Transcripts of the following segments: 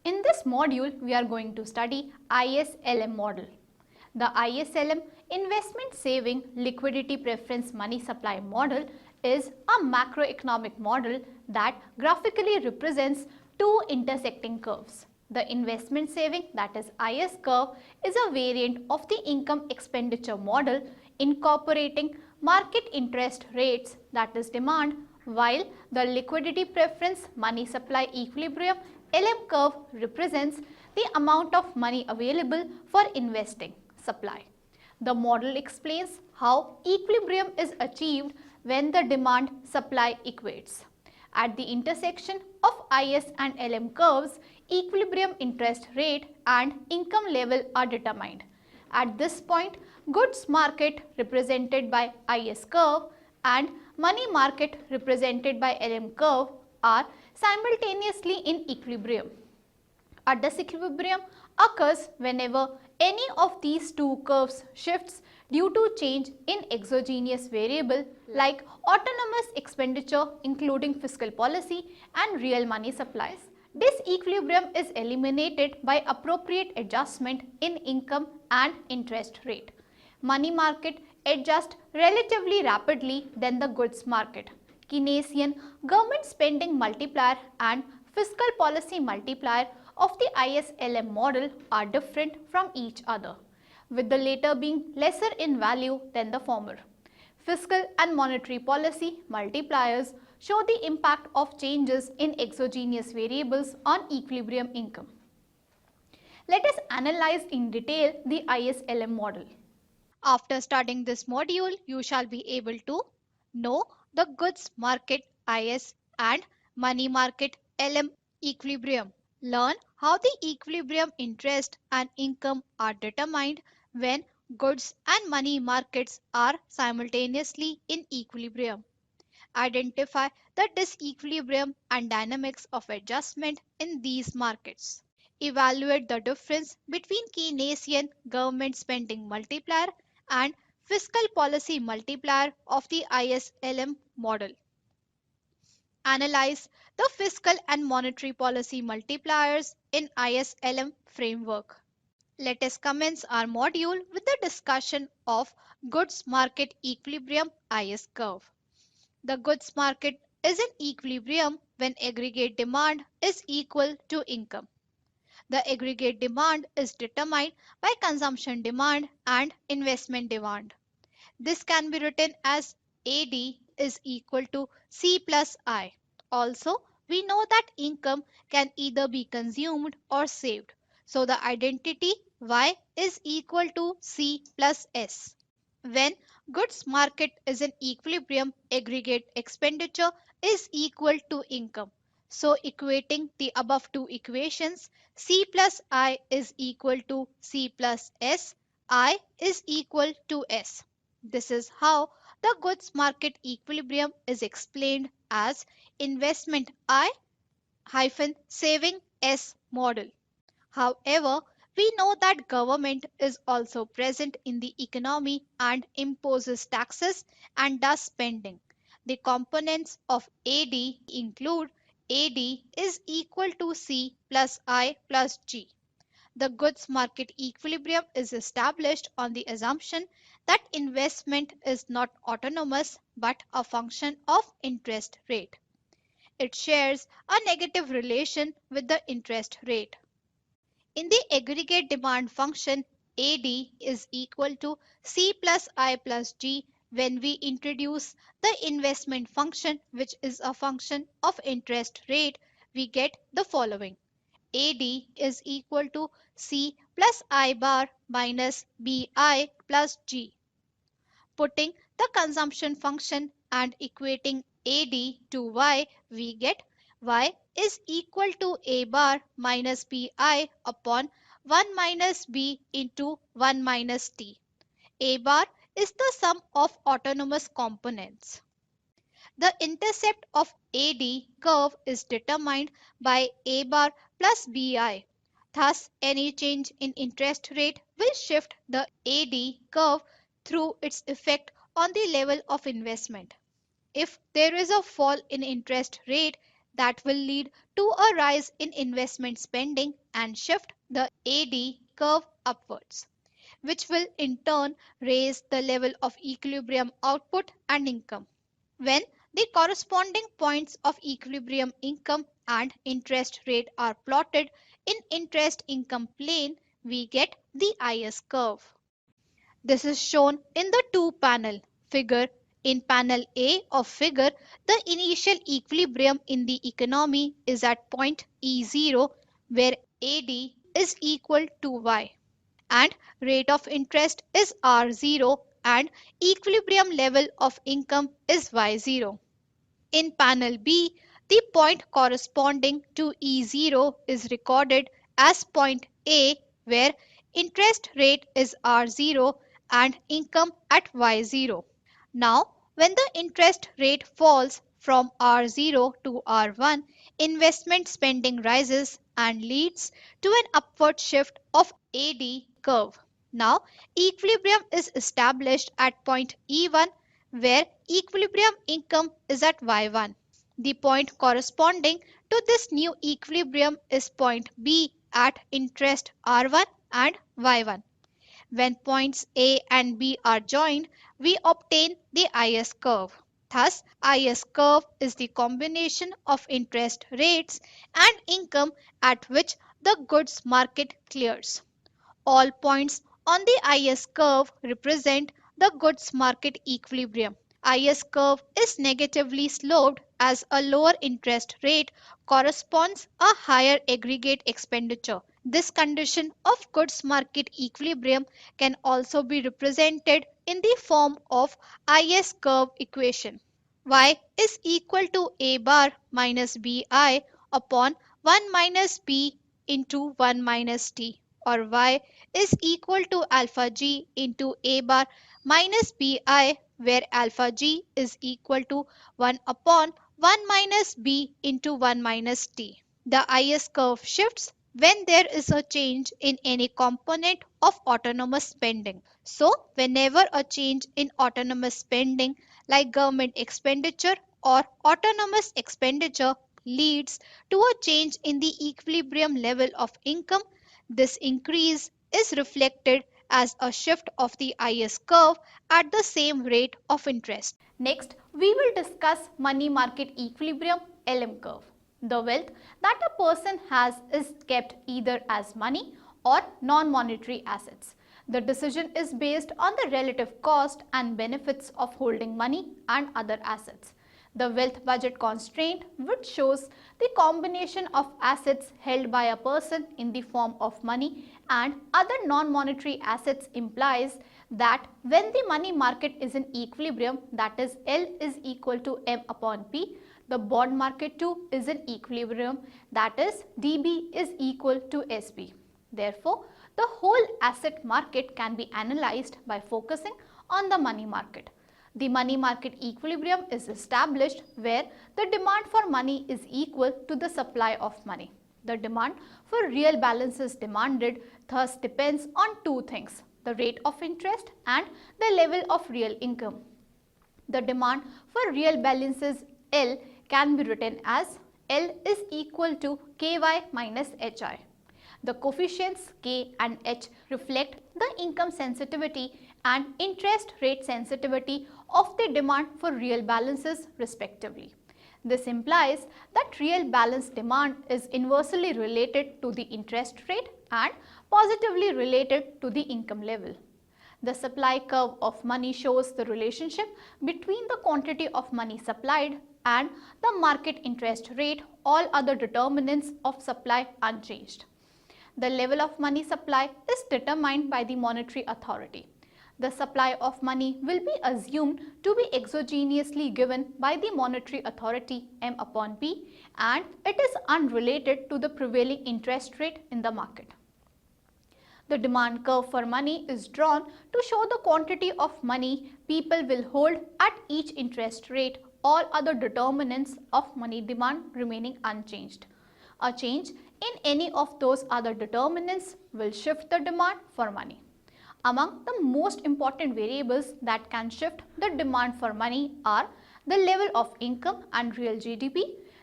In this module, we are going to study ISLM model. The ISLM investment saving liquidity preference money supply model is a macroeconomic model that graphically represents two intersecting curves. The investment saving, that is IS curve, is a variant of the income expenditure model incorporating market interest rates, that is demand, while the liquidity preference money supply equilibrium LM curve represents the amount of money available for investing, supply. The model explains how equilibrium is achieved when the demand supply equates. At the intersection of IS and LM curves, equilibrium interest rate and income level are determined. At this point, goods market represented by IS curve and money market represented by LM curve are simultaneously in equilibrium. A disequilibrium occurs whenever any of these two curves shifts due to change in exogenous variable like autonomous expenditure including fiscal policy and real money supplies. Disequilibrium is eliminated by appropriate adjustment in income and interest rate. Money market adjusts relatively rapidly than the goods market. Keynesian government spending multiplier and fiscal policy multiplier of the ISLM model are different from each other, with the latter being lesser in value than the former. Fiscal and monetary policy multipliers show the impact of changes in exogenous variables on equilibrium income. Let us analyze in detail the ISLM model. After studying this module, you shall be able to know the goods market IS and money market LM equilibrium. Learn how the equilibrium interest and income are determined when goods and money markets are simultaneously in equilibrium. Identify the disequilibrium and dynamics of adjustment in these markets. Evaluate the difference between Keynesian government spending multiplier and fiscal policy multiplier of the ISLM model. Analyze the fiscal and monetary policy multipliers in ISLM framework. Let us commence our module with the discussion of goods market equilibrium IS curve. The goods market is in equilibrium when aggregate demand is equal to income. The aggregate demand is determined by consumption demand and investment demand. This can be written as AD is equal to C plus I. Also, we know that income can either be consumed or saved. So the identity Y is equal to C plus S. When goods market is in equilibrium, aggregate expenditure is equal to income. So equating the above two equations, C plus I is equal to C plus S, I is equal to S. This is how the goods market equilibrium is explained as investment I hyphen saving S model. However, we know that government is also present in the economy and imposes taxes and does spending. The components of AD include AD is equal to C plus I plus G. The goods market equilibrium is established on the assumption that investment is not autonomous but a function of interest rate. It shares a negative relation with the interest rate. In the aggregate demand function, AD is equal to C plus I plus G when we introduce the investment function, which is a function of interest rate, we get the following. AD is equal to C plus I bar minus BI plus G. Putting the consumption function and equating AD to Y, we get Y is equal to A bar minus BI upon 1 minus B into 1 minus T. A bar is the sum of autonomous components. The intercept of AD curve is determined by A bar plus BI. Thus, any change in interest rate will shift the AD curve through its effect on the level of investment. If there is a fall in interest rate, that will lead to a rise in investment spending and shift the AD curve upwards, which will in turn raise the level of equilibrium output and income. When the corresponding points of equilibrium income and interest rate are plotted in interest income plane, we get the IS curve. This is shown in the two panel figure. In panel A of figure, the initial equilibrium in the economy is at point E0 where AD is equal to Y and rate of interest is R0 and equilibrium level of income is Y0. In panel B, the point corresponding to E0 is recorded as point A where interest rate is R0 and income at Y0. Now, when the interest rate falls from R0 to R1, investment spending rises and leads to an upward shift of AD curve. Now, equilibrium is established at point E1 where equilibrium income is at Y1. The point corresponding to this new equilibrium is point B at interest R1 and Y1. When points A and B are joined, we obtain the IS curve. Thus, IS curve is the combination of interest rates and income at which the goods market clears. All points on the IS curve represent the goods market equilibrium. IS curve is negatively sloped as a lower interest rate corresponds a higher aggregate expenditure. This condition of goods market equilibrium can also be represented in the form of IS curve equation. Y is equal to A bar minus BI upon 1 minus B into 1 minus T, or Y is equal to alpha G into A bar minus BI, where alpha G is equal to 1 upon 1 minus B into 1 minus T. The IS curve shifts when there is a change in any component of autonomous spending. So, whenever a change in autonomous spending like government expenditure or autonomous expenditure leads to a change in the equilibrium level of income, this increase is reflected as a shift of the IS curve at the same rate of interest. Next, we will discuss money market equilibrium LM curve. The wealth that a person has is kept either as money or non-monetary assets. The decision is based on the relative cost and benefits of holding money and other assets. The wealth budget constraint, which shows the combination of assets held by a person in the form of money and other non-monetary assets, implies that when the money market is in equilibrium, that is L is equal to M upon P, the bond market too is in equilibrium, that is DB is equal to SB. Therefore, the whole asset market can be analyzed by focusing on the money market. The money market equilibrium is established where the demand for money is equal to the supply of money. The demand for real balances demanded thus depends on two things: the rate of interest and the level of real income. The demand for real balances L can be written as L is equal to KY minus HI. The coefficients K and H reflect the income sensitivity and interest rate sensitivity of the demand for real balances respectively. This implies that real balance demand is inversely related to the interest rate and positively related to the income level. The supply curve of money shows the relationship between the quantity of money supplied and the market interest rate, all other determinants of supply unchanged. The level of money supply is determined by the monetary authority. The supply of money will be assumed to be exogenously given by the monetary authority M upon P, and it is unrelated to the prevailing interest rate in the market. The demand curve for money is drawn to show the quantity of money people will hold at each interest rate, all other determinants of money demand remaining unchanged. A change in any of those other determinants will shift the demand for money. Among the most important variables that can shift the demand for money are the level of income and real GDP,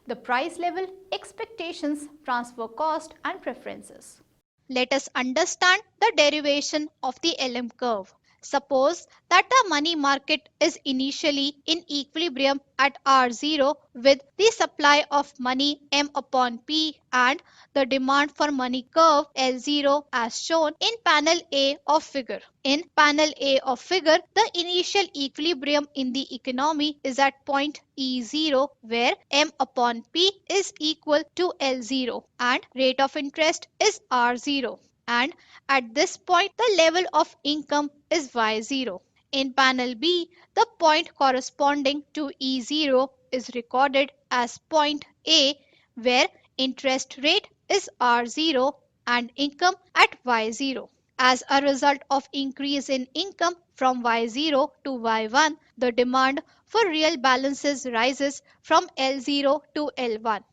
the price level, expectations, transfer cost and preferences. Let us understand the derivation of the LM curve. Suppose that the money market is initially in equilibrium at R0 with the supply of money M upon P and the demand for money curve L0 as shown in panel A of figure. In panel A of figure, the initial equilibrium in the economy is at point E0 where M upon P is equal to L0 and rate of interest is R0. And at this point, the level of income is Y0. In panel B, the point corresponding to E0 is recorded as point A where interest rate is R0 and income at Y0. As a result of increase in income from Y0 to Y1, the demand for real balances rises from L0 to L1.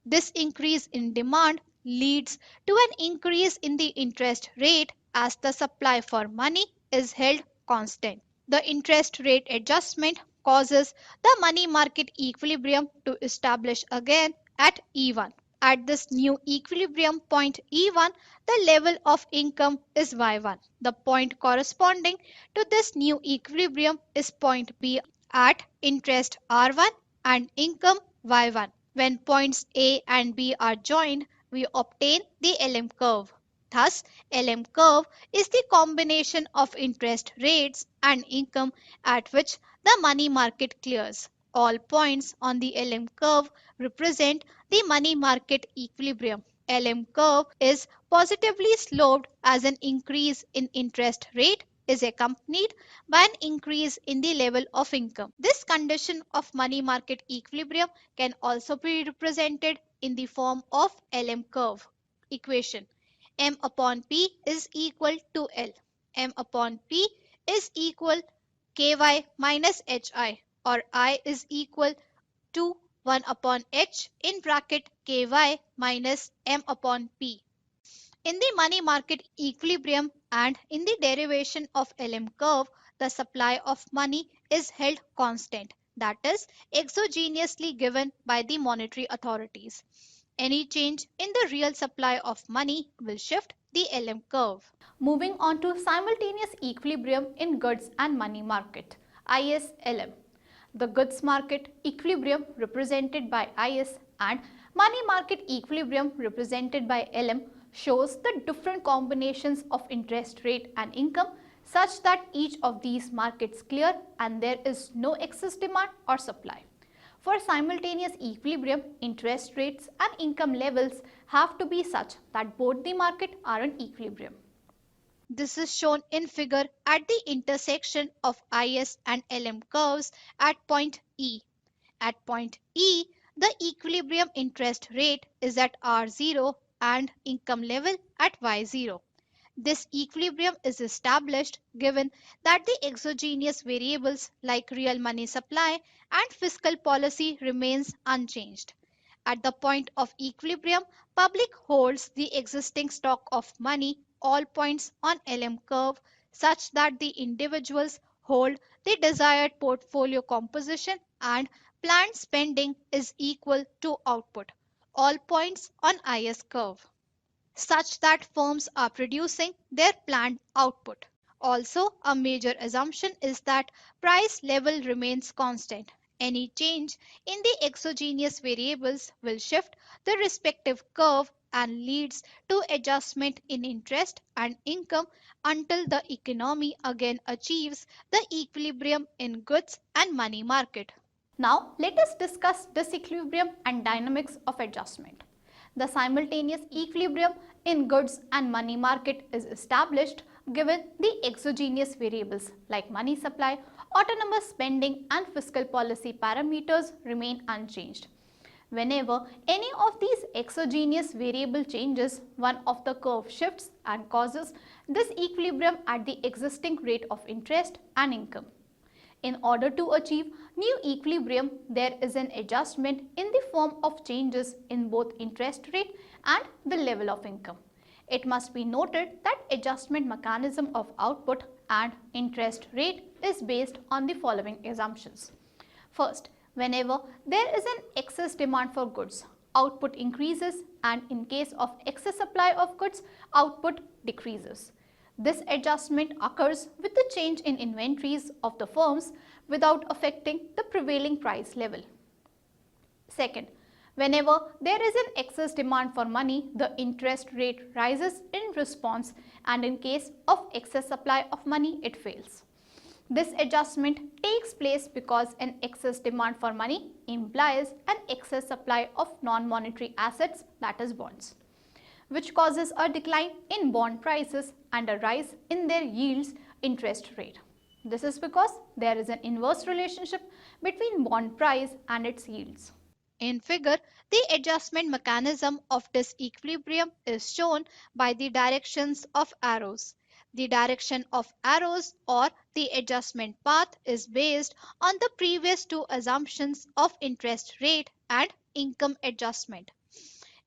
This increase in demand leads to an increase in the interest rate as the supply for money is held constant. The interest rate adjustment causes the money market equilibrium to establish again at E1. At this new equilibrium point E1, the level of income is Y1. The point corresponding to this new equilibrium is point B at interest R1 and income Y1. When points A and B are joined, we obtain the LM curve. Thus, LM curve is the combination of interest rates and income at which the money market clears. All points on the LM curve represent the money market equilibrium. LM curve is positively sloped as an increase in interest rate is accompanied by an increase in the level of income. This condition of money market equilibrium can also be represented in the form of LM curve equation. M upon P is equal to L. M upon P is equal Ky minus Hi or I is equal to 1 upon H in bracket Ky minus M upon P. In the money market equilibrium and in the derivation of LM curve, the supply of money is held constant, that is, exogenously given by the monetary authorities. Any change in the real supply of money will shift the LM curve. Moving on to simultaneous equilibrium in goods and money market, ISLM. The goods market equilibrium represented by IS and money market equilibrium represented by LM shows the different combinations of interest rate and income such that each of these markets clear and there is no excess demand or supply. For simultaneous equilibrium, interest rates and income levels have to be such that both the market are in equilibrium. This is shown in figure at the intersection of IS and LM curves at point E. At point E, the equilibrium interest rate is at R0 and income level at Y0. This equilibrium is established given that the exogenous variables like real money supply and fiscal policy remains unchanged. At the point of equilibrium, public holds the existing stock of money all points on LM curve such that the individuals hold the desired portfolio composition and planned spending is equal to output all points on IS curve such that firms are producing their planned output. Also, a major assumption is that price level remains constant. Any change in the exogenous variables will shift the respective curve and leads to adjustment in interest and income until the economy again achieves the equilibrium in goods and money market. Now, let us discuss disequilibrium and dynamics of adjustment. The simultaneous equilibrium in goods and money market is established given the exogenous variables like money supply, autonomous spending and fiscal policy parameters remain unchanged. Whenever any of these exogenous variable changes, one of the curve shifts and causes disequilibrium at the existing rate of interest and income. In order to achieve new equilibrium, there is an adjustment in the form of changes in both interest rate and the level of income. It must be noted that adjustment mechanism of output and interest rate is based on the following assumptions. First, Whenever there is an excess demand for goods, output increases, and in case of excess supply of goods, output decreases. This adjustment occurs with the change in inventories of the firms without affecting the prevailing price level. Second, whenever there is an excess demand for money, the interest rate rises in response, and in case of excess supply of money, it fails. This adjustment takes place because an excess demand for money implies an excess supply of non-monetary assets, that is bonds, which causes a decline in bond prices and a rise in their yields interest rate. This is because there is an inverse relationship between bond price and its yields. In figure, the adjustment mechanism of disequilibrium is shown by the directions of arrows. The direction of arrows or the adjustment path is based on the previous two assumptions of interest rate and income adjustment.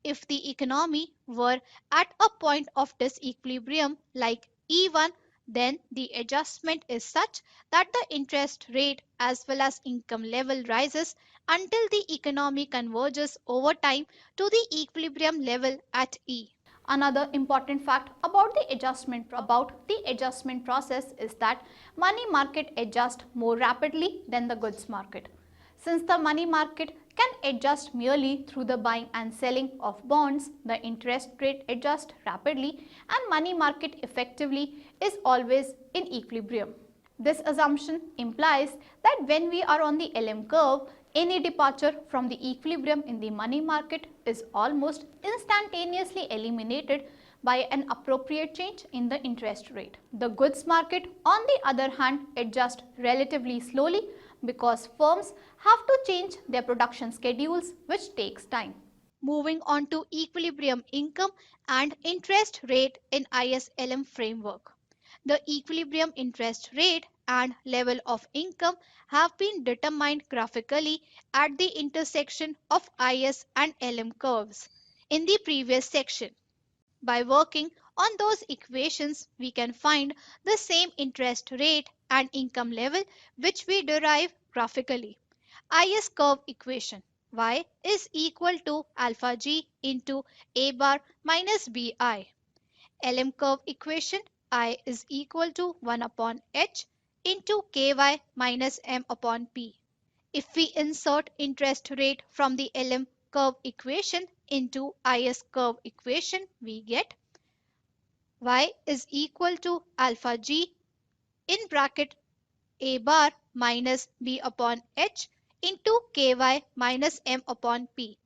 If the economy were at a point of disequilibrium like E1, then the adjustment is such that the interest rate as well as income level rises until the economy converges over time to the equilibrium level at E. Another important fact about the adjustment process is that money market adjusts more rapidly than the goods market. Since the money market can adjust merely through the buying and selling of bonds, the interest rate adjusts rapidly and money market effectively is always in equilibrium. This assumption implies that when we are on the LM curve, any departure from the equilibrium in the money market is almost instantaneously eliminated by an appropriate change in the interest rate. The goods market, on the other hand, adjusts relatively slowly because firms have to change their production schedules, which takes time. Moving on to equilibrium income and interest rate in ISLM framework. The equilibrium interest rate and level of income have been determined graphically at the intersection of IS and LM curves in the previous section. By working on those equations, we can find the same interest rate and income level which we derive graphically. IS curve equation y is equal to alpha g into a bar minus bi. LM curve equation I is equal to 1 upon h into ky minus m upon p. If we insert interest rate from the LM curve equation into IS curve equation, we get y is equal to alpha g in bracket a bar minus b upon h into ky minus m upon p.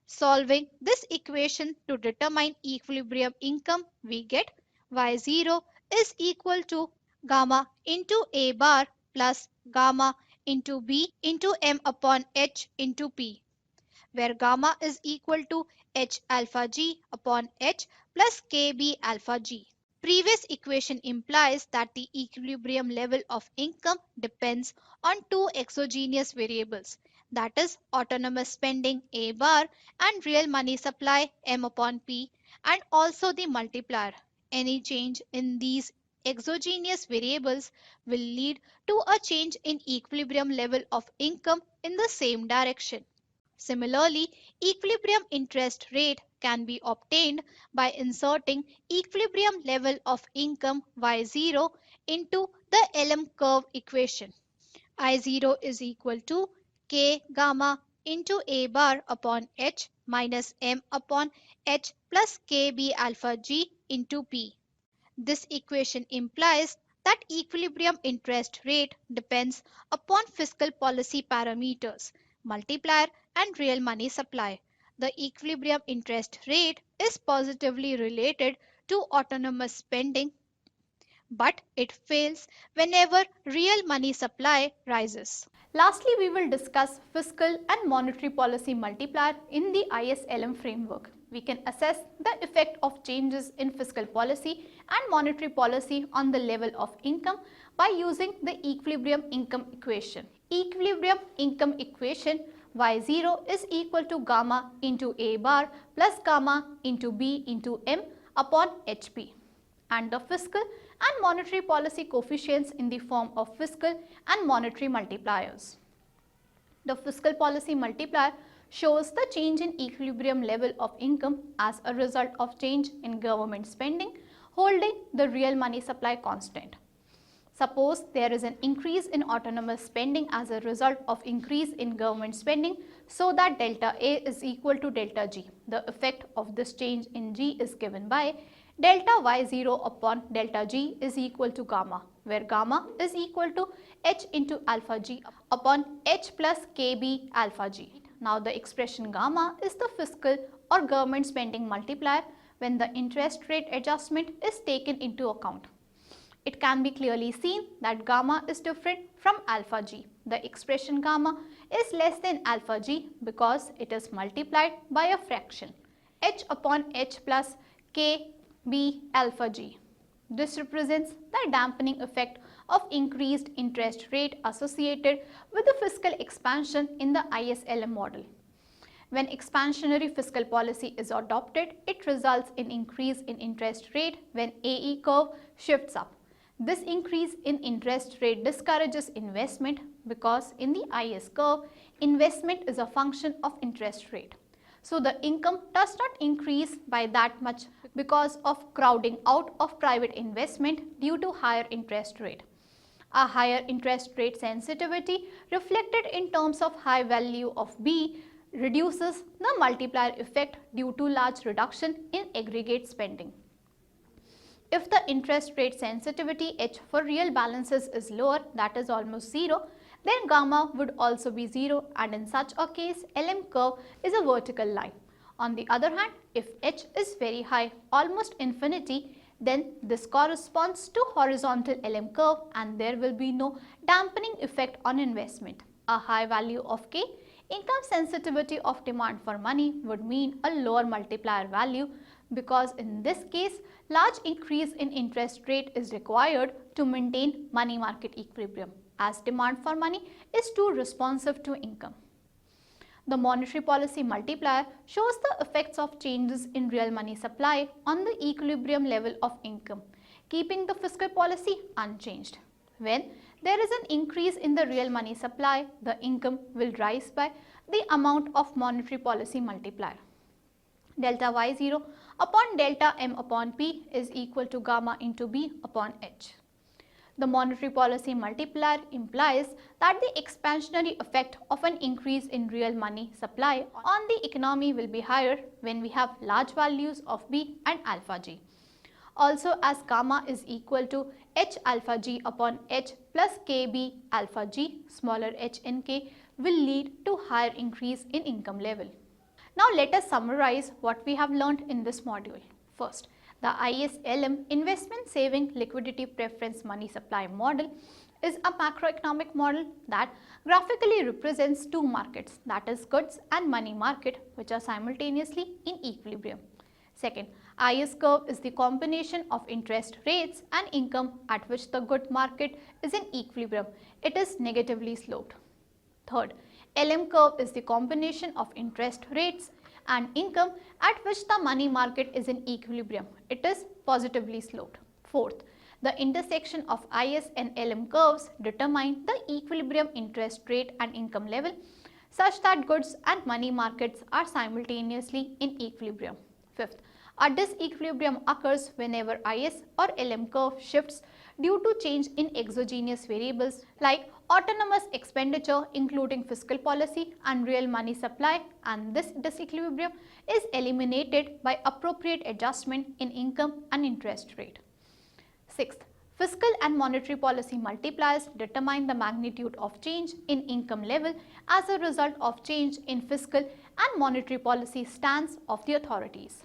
Solving this equation to determine equilibrium income, we get y0 is equal to gamma into a bar plus gamma into b into m upon h into p, where gamma is equal to h alpha g upon h plus kb alpha g. Previous equation implies that the equilibrium level of income depends on two exogenous variables, that is autonomous spending A bar and real money supply M upon P, and also the multiplier. Any change in these exogenous variables will lead to a change in equilibrium level of income in the same direction. Similarly, equilibrium interest rate can be obtained by inserting equilibrium level of income y0 into the LM curve equation. I0 is equal to k gamma into a bar upon h minus m upon h plus kb alpha g into p. This equation implies that equilibrium interest rate depends upon fiscal policy parameters, multiplier and real money supply. The equilibrium interest rate is positively related to autonomous spending, but it fails whenever real money supply rises. Lastly, we will discuss fiscal and monetary policy multiplier in the ISLM framework. We can assess the effect of changes in fiscal policy and monetary policy on the level of income by using the equilibrium income equation. Equilibrium income equation y0 is equal to gamma into a bar plus gamma into b into m upon hp, and the fiscal and monetary policy coefficients in the form of fiscal and monetary multipliers. The fiscal policy multiplier shows the change in equilibrium level of income as a result of change in government spending, holding the real money supply constant. Suppose there is an increase in autonomous spending as a result of increase in government spending, so that delta A is equal to delta G. The effect of this change in G is given by delta Y0 upon delta G is equal to gamma, where gamma is equal to H into alpha G upon H plus KB alpha G. Now the expression gamma is the fiscal or government spending multiplier when the interest rate adjustment is taken into account. It can be clearly seen that gamma is different from alpha G. The expression gamma is less than alpha G because it is multiplied by a fraction, H upon H plus KB alpha G. This represents the dampening effect of increased interest rate associated with the fiscal expansion in the ISLM model. When expansionary fiscal policy is adopted, it results in increase in interest rate when AE curve shifts up. This increase in interest rate discourages investment because in the IS curve, investment is a function of interest rate. So the income does not increase by that much because of crowding out of private investment due to higher interest rate. A higher interest rate sensitivity reflected in terms of high value of B reduces the multiplier effect due to large reduction in aggregate spending. If the interest rate sensitivity H for real balances is lower, that is almost 0, then gamma would also be 0, and in such a case LM curve is a vertical line. On the other hand, if H is very high, almost infinity, then this corresponds to horizontal LM curve and there will be no dampening effect on investment. A high value of K, income sensitivity of demand for money, would mean a lower multiplier value because in this case large increase in interest rate is required to maintain money market equilibrium as demand for money is too responsive to income. The monetary policy multiplier shows the effects of changes in real money supply on the equilibrium level of income, keeping the fiscal policy unchanged. When there is an increase in the real money supply, the income will rise by the amount of monetary policy multiplier. Delta Y0 upon delta M upon P is equal to gamma into B upon H. The monetary policy multiplier implies that the expansionary effect of an increase in real money supply on the economy will be higher when we have large values of B and alpha G. Also, as gamma is equal to H alpha G upon H plus KB alpha G, smaller h and k will lead to higher increase in income level. Now let us summarize what we have learnt in this module. First, the ISLM investment saving liquidity preference money supply model is a macroeconomic model that graphically represents two markets, that is goods and money market, which are simultaneously in equilibrium. Second, IS curve is the combination of interest rates and income at which the good market is in equilibrium. It is negatively sloped. Third, LM curve is the combination of interest rates and income at which the money market is in equilibrium. It is positively sloped. Fourth, the intersection of IS and LM curves determine the equilibrium interest rate and income level such that goods and money markets are simultaneously in equilibrium. Fifth, a disequilibrium occurs whenever IS or LM curve shifts due to change in exogenous variables like autonomous expenditure including fiscal policy and real money supply, and this disequilibrium is eliminated by appropriate adjustment in income and interest rate. Sixth, fiscal and monetary policy multipliers determine the magnitude of change in income level as a result of change in fiscal and monetary policy stance of the authorities.